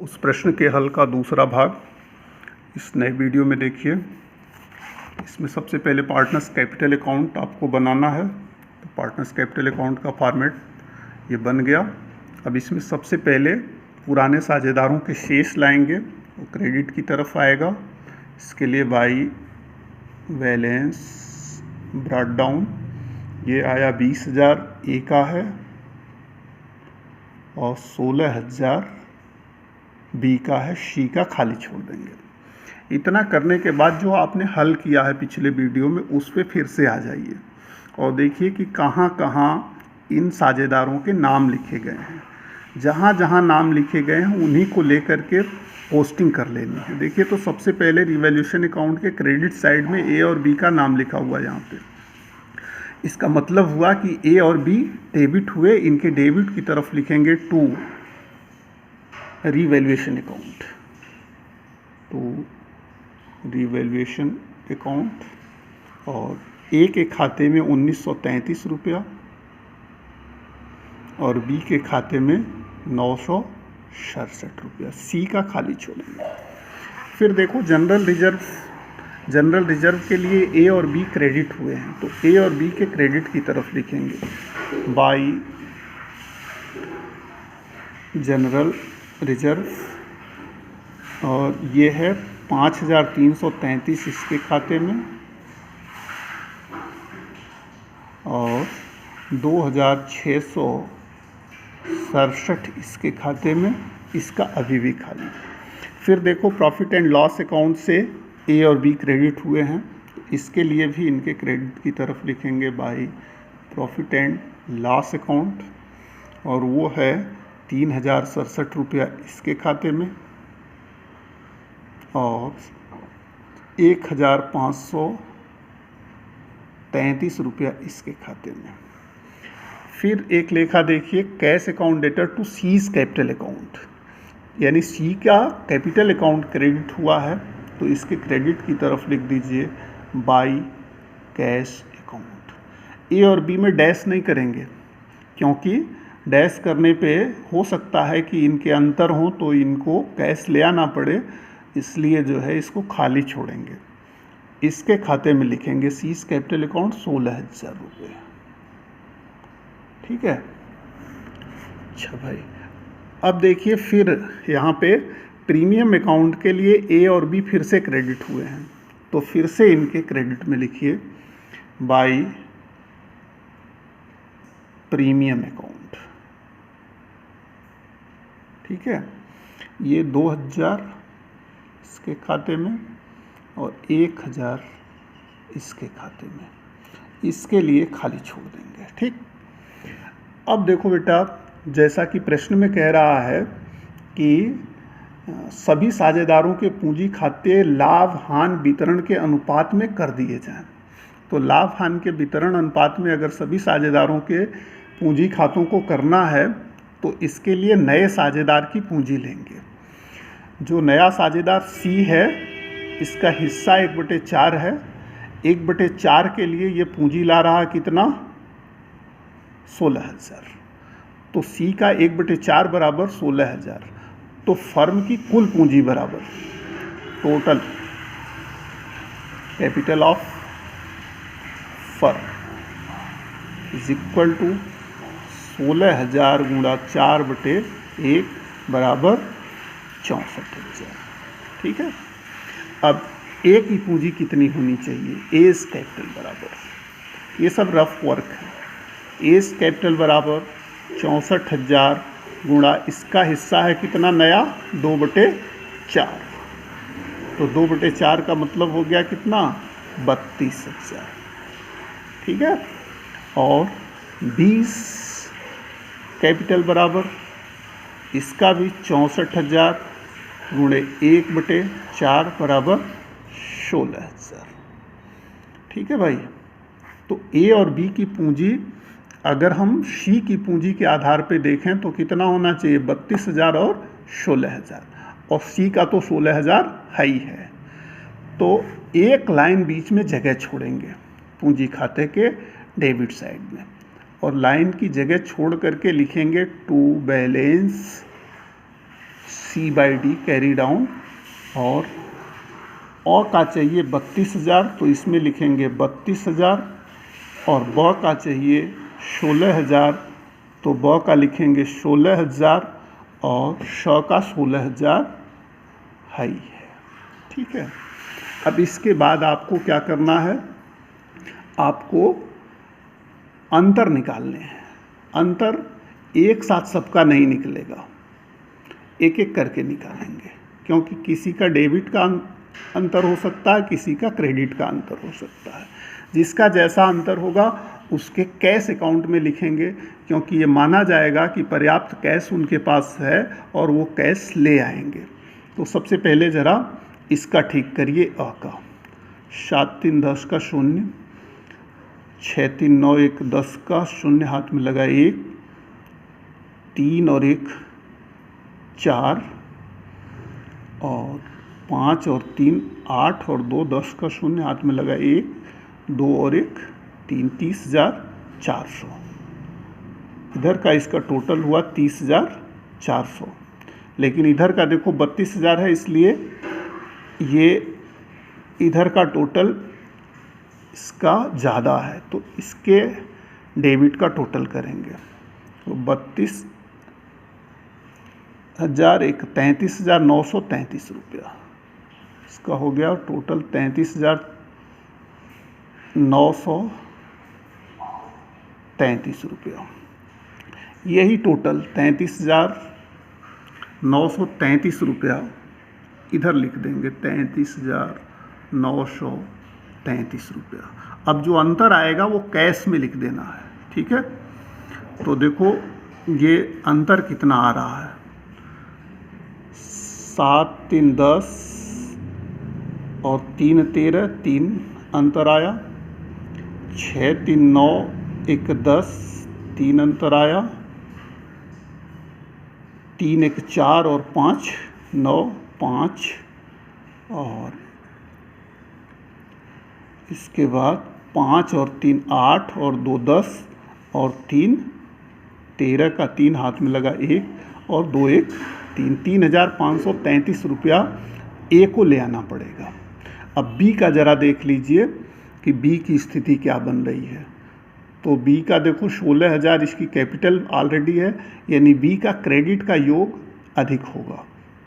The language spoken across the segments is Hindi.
उस प्रश्न के हल का दूसरा भाग इस नए वीडियो में देखिए। इसमें सबसे पहले पार्टनर्स कैपिटल अकाउंट आपको बनाना है। तो पार्टनर्स कैपिटल अकाउंट का फॉर्मेट ये बन गया। अब इसमें सबसे पहले पुराने साझेदारों के शेष लाएंगे, वो क्रेडिट की तरफ आएगा। इसके लिए बाई बैलेंस ब्रॉट डाउन ये आया 20,000 ए का है और 16,000 बी का है, सी का खाली छोड़ देंगे। इतना करने के बाद जो आपने हल किया है पिछले वीडियो में उस पर फिर से आ जाइए और देखिए कि कहाँ कहाँ इन साझेदारों के नाम लिखे गए हैं। जहाँ जहाँ नाम लिखे गए हैं उन्हीं को लेकर के पोस्टिंग कर लेनी है। देखिए तो सबसे पहले रिवैल्यूएशन अकाउंट के क्रेडिट साइड में ए और बी का नाम लिखा हुआ है यहाँ पे। इसका मतलब हुआ कि ए और बी डेबिट हुए, इनके डेबिट की तरफ लिखेंगे टू रिवैल्यूएशन अकाउंट, तो रिवैल्यूएशन अकाउंट, और ए के खाते में 1933 रुपया और बी के खाते में 967 रुपया, सी का खाली छोड़ेंगे। फिर देखो जनरल रिजर्व के लिए ए और बी क्रेडिट हुए हैं, तो ए और बी के क्रेडिट की तरफ लिखेंगे बाई जनरल रिजर्व, और ये है 5,333 इसके खाते में और 2,667 इसके खाते में, इसका अभी भी खाली। फिर देखो प्रॉफिट एंड लॉस अकाउंट से ए और बी क्रेडिट हुए हैं, इसके लिए भी इनके क्रेडिट की तरफ लिखेंगे by profit and loss account, और वो है 3,067 रुपया इसके खाते में और 1,533 रुपया इसके खाते में। फिर एक लेखा देखिए, cash account debtor to C's capital account, यानी सी का कैपिटल अकाउंट क्रेडिट हुआ है, तो इसके क्रेडिट की तरफ लिख दीजिए बाई कैश अकाउंट। ए और बी में डैश नहीं करेंगे, क्योंकि डैश करने पे हो सकता है कि इनके अंतर हो तो इनको कैश ले आना पड़े, इसलिए जो है इसको खाली छोड़ेंगे। इसके खाते में लिखेंगे सीज कैपिटल अकाउंट 16,000 रुपये। ठीक है, अच्छा भाई। अब देखिए फिर यहाँ पे प्रीमियम अकाउंट के लिए ए और बी फिर से क्रेडिट हुए हैं, तो फिर से इनके क्रेडिट में लिखिए बाई प्रीमियम अकाउंट। ठीक है, ये 2,000 इसके खाते में और 1,000 इसके खाते में, इसके लिए खाली छोड़ देंगे। ठीक, अब देखो बेटा, जैसा कि प्रश्न में कह रहा है कि सभी साझेदारों के पूंजी खाते लाभ हानि वितरण के अनुपात में कर दिए जाएं। तो लाभ हानि के वितरण अनुपात में अगर सभी साझेदारों के पूंजी खातों को करना है तो इसके लिए नए साझेदार की पूंजी लेंगे। जो नया साझेदार सी है, इसका हिस्सा 1/4 है। 1/4 के लिए ये पूंजी ला रहा कितना, 16,000, तो सी का 1/4 बराबर 16,000, तो फर्म की कुल पूंजी बराबर total capital of firm is equal to 16,000 गुणा 4/1 बराबर 64,000। ठीक है, अब ए की पूंजी कितनी होनी चाहिए, एज कैपिटल बराबर, ये सब रफ वर्क है। एज कैपिटल बराबर 64,000 गुणा इसका हिस्सा है कितना नया, 2/4, तो 2/4 का मतलब हो गया कितना, 32,000। ठीक है, और 20 कैपिटल बराबर इसका भी 64,000 गुणे 1/4 बराबर 16,000। ठीक है भाई, तो ए और बी की पूंजी अगर हम सी की पूंजी के आधार पे देखें तो कितना होना चाहिए, 32,000 और 16,000, और सी का तो 16,000 है ही है। तो एक लाइन बीच में जगह छोड़ेंगे पूंजी खाते के डेबिट साइड में, और लाइन की जगह छोड़ करके लिखेंगे to balance C/D carry down. और अ का चाहिए 32,000 तो इसमें लिखेंगे 32,000, और ब का चाहिए 16,000 तो ब का लिखेंगे 16,000, और श का 16,000 है ही है। ठीक है। अब इसके बाद आपको क्या करना है, आपको अंतर निकालने हैं। अंतर एक साथ सबका नहीं निकलेगा, एक एक करके निकालेंगे, क्योंकि किसी का डेबिट का अंतर हो सकता है, किसी का क्रेडिट का अंतर हो सकता है। जिसका जैसा अंतर होगा उसके कैश अकाउंट में लिखेंगे, क्योंकि ये माना जाएगा कि पर्याप्त कैश उनके पास है और वो कैश ले आएंगे। तो सबसे पहले ज़रा इसका ठीक करिए। अ का 7 3 10 का 0, 6 3 9 1 10 का 0 हाथ में लगा 1, 3 और 1 4, और 5 और 3 8, और 2 10 का 0 हाथ में लगा 1, 2 और 1 3, 30,400। इधर का इसका टोटल हुआ 30,400, लेकिन इधर का देखो 32,000 है, इसलिए ये इधर का टोटल इसका ज़्यादा है, तो इसके डेबिट का टोटल करेंगे। तो 32,000 एक 33,933 रुपया इसका हो गया टोटल 33,933 रुपया। यही टोटल 33,933 रुपया इधर लिख देंगे, 33,933 रुपया। अब जो अंतर आएगा वो कैश में लिख देना है। ठीक है। तो देखो ये अंतर कितना आ रहा है, 7 3 10 और 3 13, 3 अंतर आया, 6 3 9 1 10, 3 अंतर आया, 3 1 4 और 5 9 5, और इसके बाद 5 और 3 8, और 2 10, और 3 13 का 3 हाथ में लगा 1, और 2 1 3, 3,533 रुपया ए को ले आना पड़ेगा। अब बी का ज़रा देख लीजिए कि बी की स्थिति क्या बन रही है। तो बी का देखो 16,000 इसकी कैपिटल ऑलरेडी है, यानी बी का क्रेडिट का योग अधिक होगा।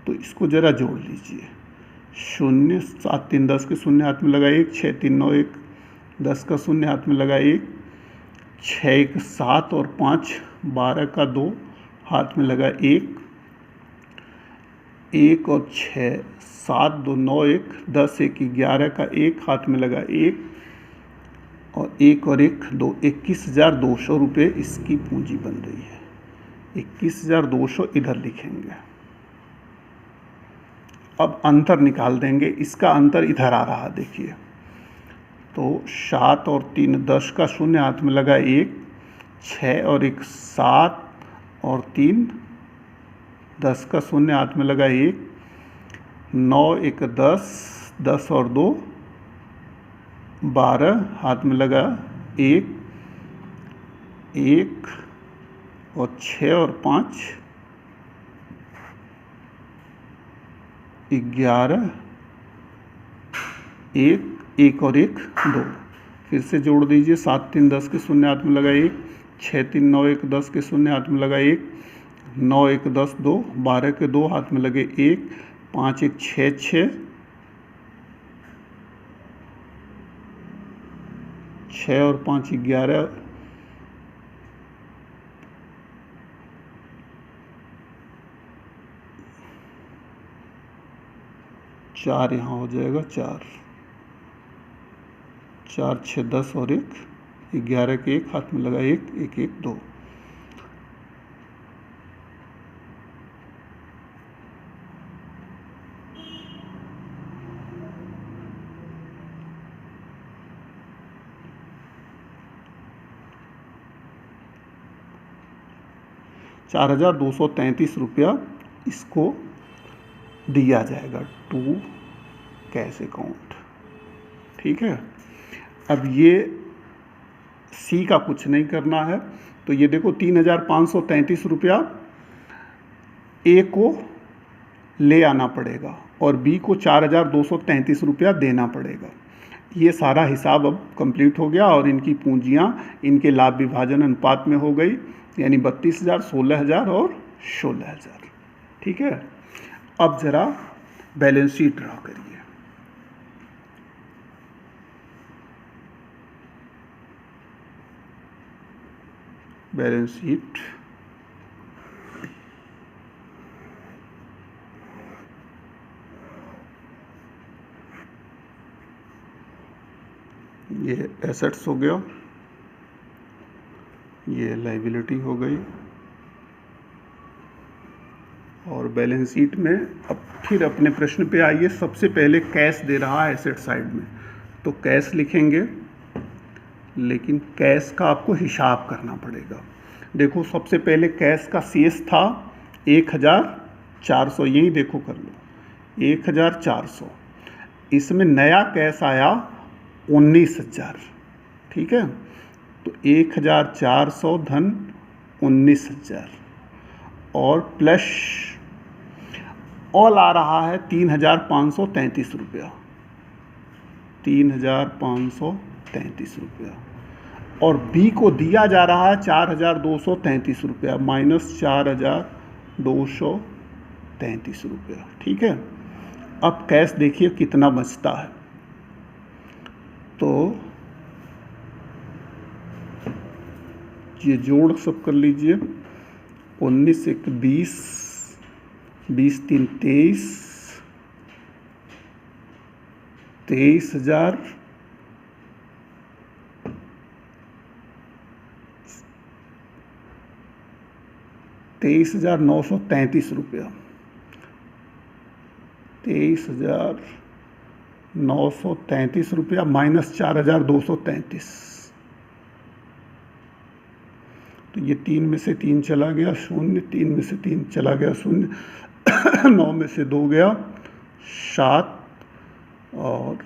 तो इसको ज़रा जोड़ लीजिए। 0 7 3 10 के 0 हाथ में लगा 1, 6 3 9 1 10 का 0 हाथ में लगा 1, 6 1 7 और 5 12 का 2 हाथ में लगा 1, 1 और 6 7 2 9 1 10 1 11 का 1 हाथ में लगा 1, और 1 और 1 2, 21,200 रुपये इसकी पूंजी बन रही है। 21,200 इधर लिखेंगे। अब अंतर निकाल देंगे, इसका अंतर इधर आ रहा देखिए। तो 7 और 3 10 का 0 हाथ में लगा 1, 6 और 1 7, और 3 10 का 0 हाथ में लगा 1, 9 1 10, 10 और 2 12 हाथ में लगा 1, 1 और 6 और 5 11, 1 1 और 1 2। फिर से जोड़ दीजिए। 7 3 10 के 0 हाथ में लगा 1, 6 3 9 1 10 के 0 हाथ में लगा 1, 9 1 10 2, 12 के 2 हाथ में लगे 1, 5 1 6 6, 6 और 5 11, 4 यहाँ हो जाएगा, 4 4 6 10 और 1 11 के 1 हाथ में लगा 1 1 1 2। ₹4,233 इसको दिया जाएगा टू कैश अकाउंट। ठीक है। अब ये सी का कुछ नहीं करना है, तो ये देखो ₹3,533 ए को ले आना पड़ेगा और बी को 4,233 रुपया देना पड़ेगा। ये सारा हिसाब अब कंप्लीट हो गया और इनकी पूंजियाँ इनके लाभ विभाजन अनुपात में हो गई, यानी 32,000, 16,000 और 16,000। ठीक है, अब ज़रा बैलेंस शीट ड्रा करिए। बैलेंस शीट ये एसेट्स हो गया, ये लायबिलिटी हो गई, और बैलेंस शीट में अब फिर अपने प्रश्न पे आइए। सबसे पहले कैश दे रहा है एसेट साइड में, तो कैश लिखेंगे, लेकिन कैश का आपको हिसाब करना पड़ेगा। देखो सबसे पहले कैश का शेष था 1,400, यही देखो कर लो 1,400। इसमें नया कैश आया 19,000। ठीक है, तो 1,400 धन 19,000 और प्लस ऑल आ रहा है 3,533 रुपया, 3,533 रुपया, और बी को दिया जा रहा है 4,233 रुपया माइनस 4,233 रुपया। ठीक है, अब कैश देखिए कितना बचता है, तो ये जोड़ सब कर लीजिए। 19 1 20, 20 3 23, 23,000 23,933 रुपया, 23,933 रुपया माइनस 4,233, तो ये 3 में से 3 चला गया 0, 3 में से 3 चला गया 0, 9 में से 2 गया 7, और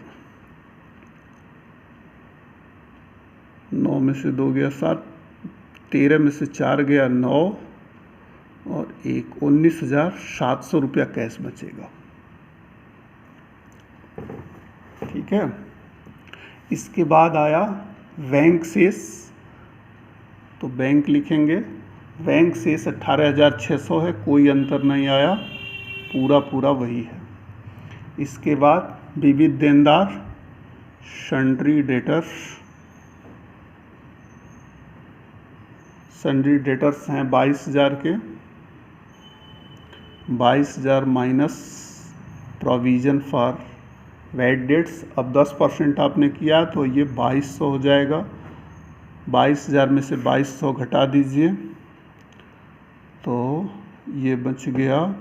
9 में से 2 गया 7, 13 में से 4 गया 9, और 19,700 रुपया कैश बचेगा। ठीक है, इसके बाद आया बैंक शेष, तो बैंक लिखेंगे, बैंक शेष 18,600 है, कोई अंतर नहीं आया, पूरा पूरा वही है। इसके बाद विविध देनदार, सन्ड्री डेटर्स, सन्ड्री डेटर्स हैं 22,000 के, 22,000 minus provision for bad debts. अब 10% आपने किया तो ये 2,200 हो जाएगा, 22,000 में से 2,200 घटा दीजिए, तो ये बच गया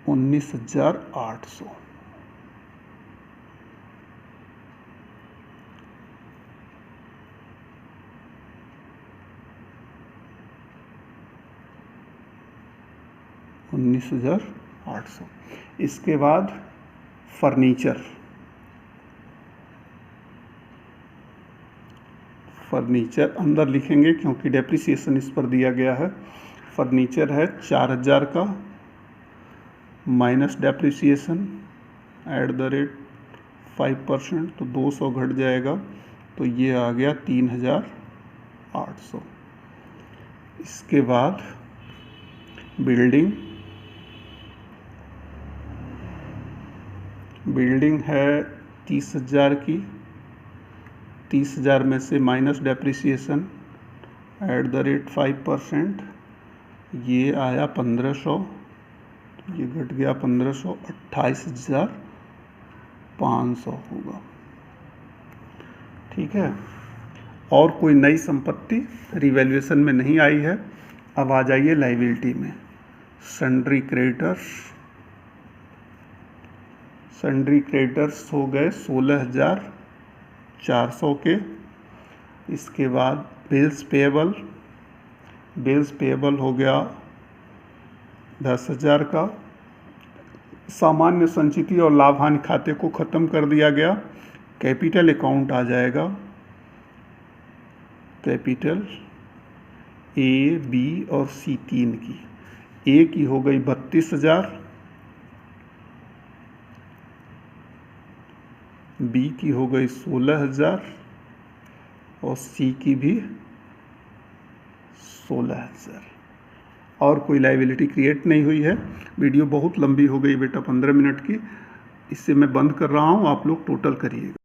19,800। इसके बाद फर्नीचर, फर्नीचर अंदर लिखेंगे क्योंकि डेप्रिसिएशन इस पर दिया गया है। फर्नीचर है 4,000 का माइनस डेप्रिसिएशन @ 5%, तो 200 घट जाएगा, तो ये आ गया 3,800। इसके बाद बिल्डिंग, बिल्डिंग है 30,000 की, 30,000 में से माइनस डेप्रिसिएशन @ 5%, ये आया 1,500, ये घट गया 1,500, 28,500 होगा। ठीक है, और कोई नई संपत्ति रिवैल्यूएशन में नहीं आई है। अब आ जाइए लायबिलिटी में, सन्ड्री क्रेडिटर्स, सन्ड्री क्रेडिटर्स हो गए 16,400 के। इसके बाद बिल्स पेएबल, बिल्स पेएबल हो गया 10,000 का। सामान्य संचिति और लाभ हानि खाते को ख़त्म कर दिया गया, कैपिटल अकाउंट आ जाएगा, कैपिटल ए, बी और सी 3 की। ए की हो गई 32,000, बी की हो गई 16,000 और सी की भी 16,000। और कोई लाइबिलिटी क्रिएट नहीं हुई है। वीडियो बहुत लंबी हो गई बेटा, 15 मिनट की। इससे मैं बंद कर रहा हूँ, आप लोग टोटल करिएगा।